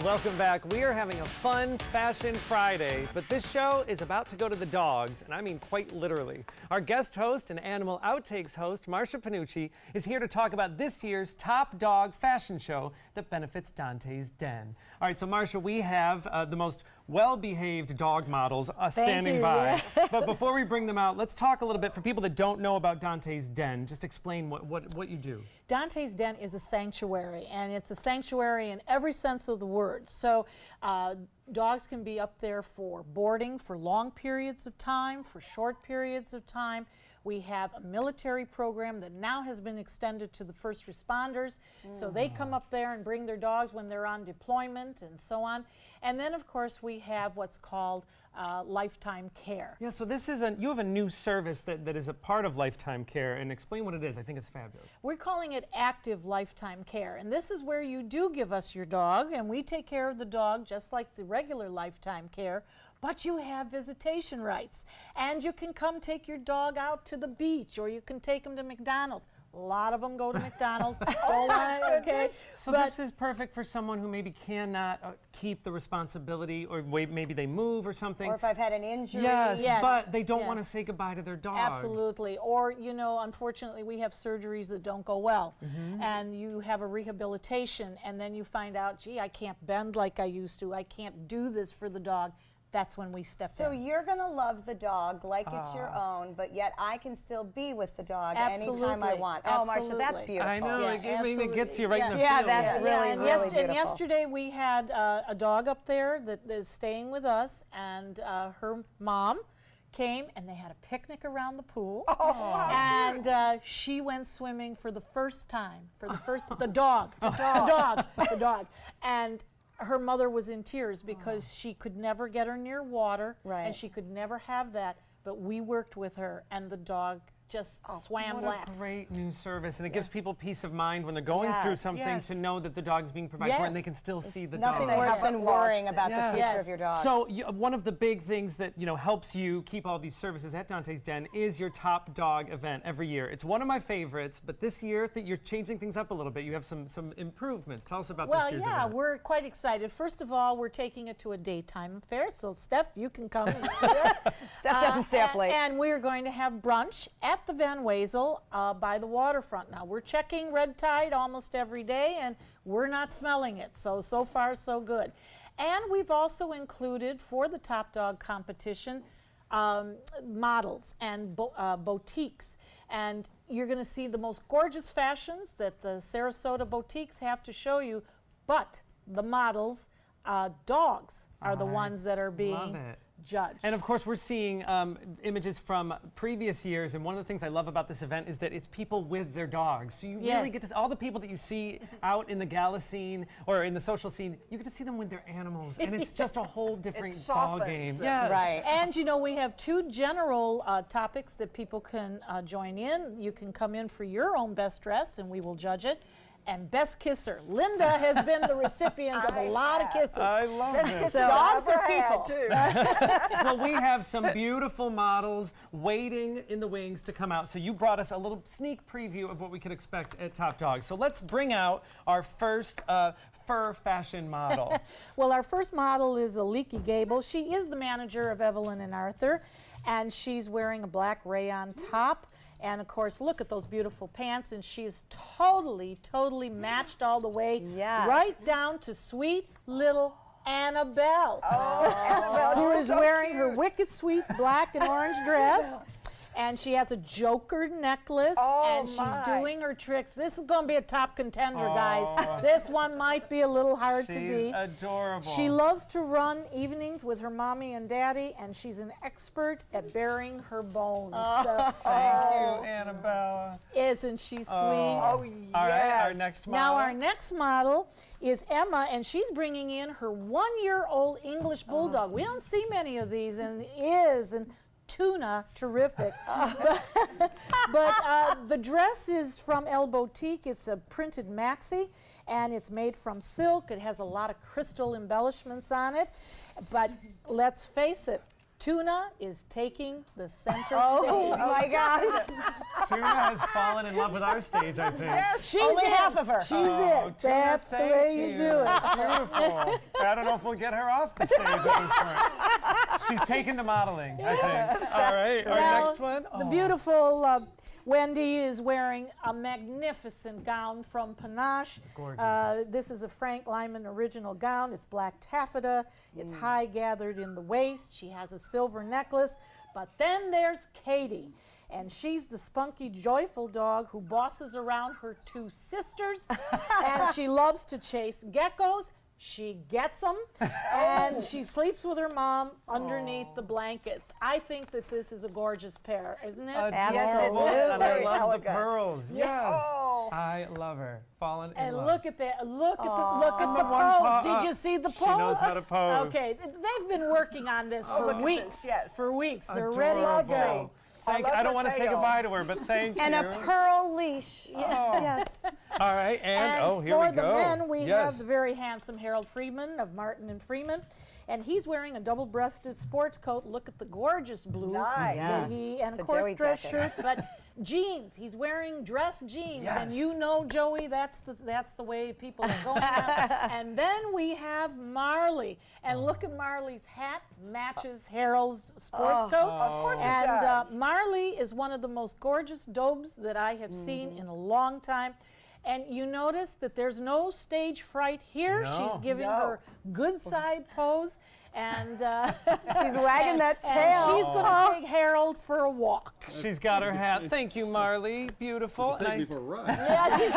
Welcome back. We are having a fun Fashion Friday, but this show is about to go to the dogs, and I mean quite literally. Our guest host and Animal Outtakes host, Marsha Panucci, is here to talk about this year's top dog fashion show that benefits Dante's Den. All right, so Marsha, we have the most well-behaved dog models standing by. Yes. But before we bring them out, let's talk a little bit for people that don't know about Dante's Den. Just explain what you do. Dante's Den is a sanctuary, and it's a sanctuary in every sense of the word. So dogs can be up there for boarding for long periods of time, for short periods of time. We have a military program that now has been extended to the first responders. So they come up there and bring their dogs when they're on deployment and so on. And then, of course, we have what's called lifetime care. Yeah, so this is you have a new service that is a part of lifetime care, and explain what it is. I think it's fabulous. We're calling it active lifetime care, and this is where you do give us your dog, and we take care of the dog just like the regular lifetime care, but you have visitation rights, and you can come take your dog out to the beach, or you can take them to McDonald's. A lot of them go to McDonald's. Okay. So this is perfect for someone who maybe cannot keep the responsibility, or maybe they move or something. Or if I've had an injury. Yes, but they don't want to say goodbye to their dog. Absolutely. Or, you know, unfortunately, we have surgeries that don't go well. And you have a rehabilitation, and then you find out, gee, I can't bend like I used to. I can't do this for the dog. That's when we step in. So you're going to love the dog like it's your own, but yet I can still be with the dog anytime I want. Oh, Marsha, that's beautiful. I know. It gets you right in the field. feels. That's really beautiful. And yesterday we had a dog up there that is staying with us, and her mom came, and they had a picnic around the pool. And she went swimming for the first time. The dog. And her mother was in tears because she could never get her near water, and she could never have that. But we worked with her, and the dog just swam laps. What a great new service, and it gives people peace of mind when they're going through something to know that the dog's being provided for, and they can still see the dog. Nothing worse than worrying about the future of your dog. So one of the big things that helps you keep all these services at Dante's Den is your Top Dog event every year. It's one of my favorites, but this year you're changing things up a little bit. You have some improvements. Tell us about this year's event. Well, yeah, we're quite excited. First of all, we're taking it to a daytime affair, so Steph, you can come and see it. Steph doesn't stay up late. And we're going to have brunch at the Van Wezel by the waterfront. Now, we're checking red tide almost every day, and we're not smelling it. So far, so good. And we've also included, for the Top Dog competition, models and boutiques. And you're going to see the most gorgeous fashions that the Sarasota boutiques have to show you, but the models, dogs, are the ones that are being judged. And of course, we're seeing images from previous years, and one of the things I love about this event is that it's people with their dogs. So you really get to see all the people that you see out in the gala scene or in the social scene, you get to see them with their animals, and it's just a whole different ball game. Yes. Right. And you know, we have two general topics that people can join in. You can come in for your own best dress, and we will judge it. And best kisser. Linda has been the recipient of a lot of kisses. I love it. So dogs are people. Well, we have some beautiful models waiting in the wings to come out. So you brought us a little sneak preview of what we could expect at Top Dog. So let's bring out our first fur fashion model. Well, our first model is a Leaky Gable. She is the manager of Evelyn and Arthur, and she's wearing a black rayon top. And of course, look at those beautiful pants, and she is totally matched all the way, right down to sweet little Annabelle, who is wearing her wicked sweet black and orange dress. And she has a joker necklace, and she's doing her tricks. This is going to be a top contender, guys. This one might be a little hard to beat. She's adorable. She loves to run evenings with her mommy and daddy, and she's an expert at burying her bones. Thank you, Annabella. Isn't she sweet? All right, our next model. Now, our next model is Emma, and she's bringing in her 1-year-old English Bulldog. We don't see many of these, and tuna, terrific. But the dress is from El Boutique. It's a printed maxi, and it's made from silk. It has a lot of crystal embellishments on it. But let's face it, Tuna is taking the center stage. Oh my gosh. Tuna has fallen in love with our stage, I think. She's Only it. half of her. She's Oh, it. Tuna, That's the thank way you do it. Beautiful. I don't know if we'll get her off the stage at this point. She's taken to modeling, I think. All right, our Well, next one. The beautiful Wendy is wearing a magnificent gown from Panache. Gorgeous. This is a Frank Lyman original gown. It's black taffeta. It's high gathered in the waist. She has a silver necklace. But then there's Katie. And she's the spunky, joyful dog who bosses around her two sisters. And she loves to chase geckos. She gets them, and she sleeps with her mom underneath the blankets. I think that this is a gorgeous pair, isn't it? Adorable. Yes, it is. And I Very love the elegant. pearls. Yes. Oh. I love her. Fallen in And love. look at that! Look at the one pose. paw Did up. you see the She pose? knows how to pose. Okay, they've been working on this for look at weeks. this, yes. For weeks, they're ready to Adorable. go. Thank, love I don't her want to say tail. goodbye to her, but thank And you. a pearl leash. Yes. All right, and oh, here for we go. the men, we have yes. the very handsome Harold Friedman of Martin and Freeman. And he's wearing a double-breasted sports coat. Look at the gorgeous blue. Nice. that Yes. he, and It's of a course, Joey dress jacket. shirt. But jeans. He's wearing dress jeans. And Yes. you know, Joey, that's the way people are going now. And then we have Marley. And look at Marley's hat. Matches Harold's sports coat. Of course it And does. Marley is one of the most gorgeous dobes that I have seen in a long time. And you notice that there's no stage fright here. No. She's giving No. her good side pose. And She's wagging that tail. and she's going to take Harold for a walk. She's got her hat. Thank you, Marley. Beautiful. Take me for a ride. Yeah, she's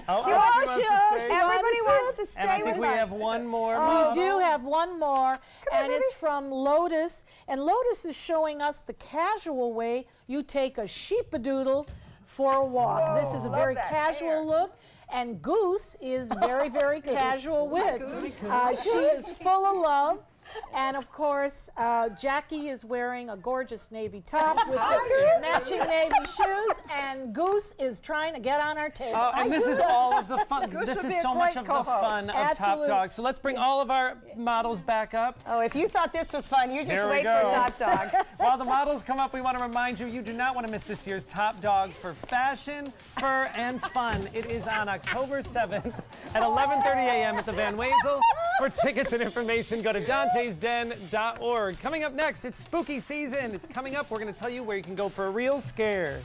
Oh, She oh, wants she you. wants to She stay. Everybody wants wants it. to stay And I think with we us. have one more. We do have one more, and it's from Lotus. And Lotus is showing us the casual way you take a sheepadoodle for a walk. This is a love very that casual hair. look. And Goose is very, very casual with. She is full of love. And of course, Jackie is wearing a gorgeous navy top with the matching navy shoes, and Goose is trying to get on our table. Oh, and this is all of the fun. Goose This would is be a so much great of the co-host. fun of Absolutely. Top Dog. So let's bring all of our models back up. Oh, if you thought this was fun, you just Here we wait go. for Top Dog. While the models come up, we want to remind you, you do not want to miss this year's Top Dog for fashion, fur, and fun. It is on October 7th at 11:30 a.m. at the Van Wezel. For tickets and information, go to dantesden.org. Coming up next, it's spooky season. It's coming up. We're going to tell you where you can go for a real scare.